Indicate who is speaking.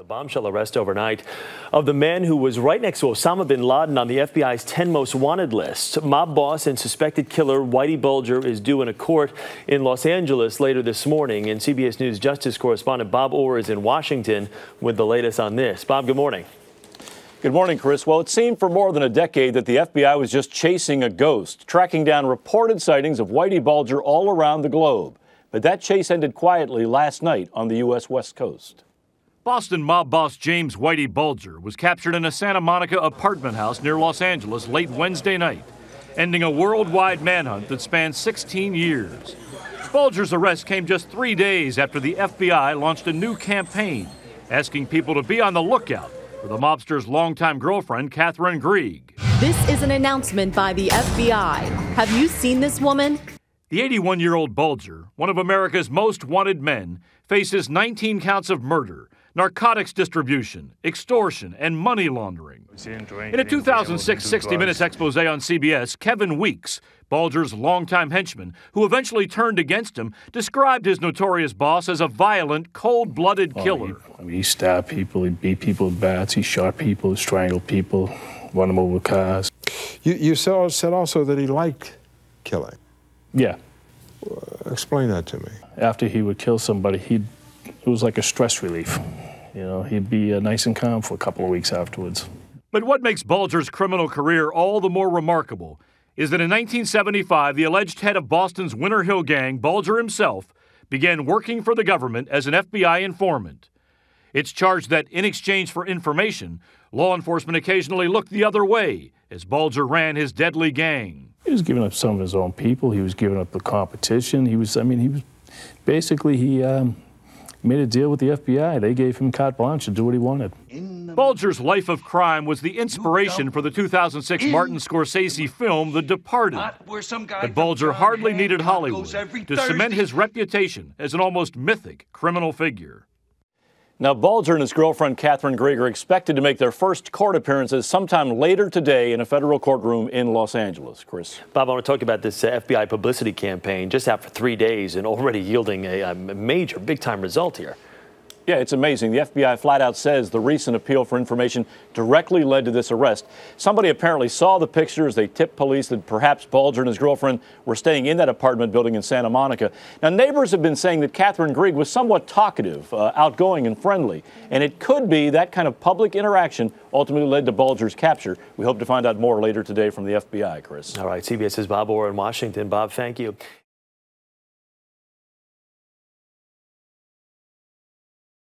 Speaker 1: Bombshell arrest overnight of the man who was right next to Osama bin Laden on the FBI's 10 most wanted list. Mob boss and suspected killer Whitey Bulger is due in a court in Los Angeles later this morning. And CBS News Justice correspondent Bob Orr is in Washington with the latest on this. Bob, good morning.
Speaker 2: Good morning, Chris. Well, it seemed for more than a decade that the FBI was just chasing a ghost, tracking down reported sightings of Whitey Bulger all around the globe. But that chase ended quietly last night on the U.S. West Coast.
Speaker 3: Boston mob boss James Whitey Bulger was captured in a Santa Monica apartment house near Los Angeles late Wednesday night, ending a worldwide manhunt that spanned 16 years. Bulger's arrest came just 3 days after the FBI launched a new campaign, asking people to be on the lookout for the mobster's longtime girlfriend, Catherine Grieg.
Speaker 4: This is an announcement by the FBI. Have you seen this woman?
Speaker 3: The 81-year-old Bulger, one of America's most wanted men, faces 19 counts of murder, narcotics distribution, extortion, and money laundering. In a 2006 60 Minutes expose on CBS, Kevin Weeks, Bulger's longtime henchman, who eventually turned against him, described his notorious boss as a violent, cold-blooded killer.
Speaker 5: He stabbed people, he beat people with bats, he shot people, he strangled people, run them over with cars.
Speaker 6: You said also that he liked killing.
Speaker 5: Yeah.
Speaker 6: Explain that to me.
Speaker 5: After he would kill somebody, it was like a stress relief. You know, he'd be nice and calm for a couple of weeks afterwards.
Speaker 3: But what makes Bulger's criminal career all the more remarkable is that in 1975, the alleged head of Boston's Winter Hill Gang, Bulger himself, began working for the government as an FBI informant. It's charged that in exchange for information, law enforcement occasionally looked the other way as Bulger ran his deadly gang.
Speaker 5: He was giving up some of his own people. He was giving up the competition. He made a deal with the FBI. They gave him carte blanche to do what he wanted.
Speaker 3: Bulger's life of crime was the inspiration for the 2006 Martin Scorsese film, The Departed. But Bulger hardly needed Hollywood to cement his reputation as an almost mythic criminal figure.
Speaker 2: Now, Bulger and his girlfriend, Catherine Grieg, are expected to make their first court appearances sometime later today in a federal courtroom in Los Angeles. Chris.
Speaker 1: Bob, I want to talk about this FBI publicity campaign just after 3 days and already yielding a major, big-time result here.
Speaker 2: Yeah, it's amazing. The FBI flat out says the recent appeal for information directly led to this arrest. Somebody apparently saw the pictures. They tipped police that perhaps Bulger and his girlfriend were staying in that apartment building in Santa Monica. Now, neighbors have been saying that Catherine Grieg was somewhat talkative, outgoing and friendly. And it could be that kind of public interaction ultimately led to Bulger's capture. We hope to find out more later today from the FBI, Chris.
Speaker 1: All right, CBS's Bob Orr in Washington. Bob, thank you.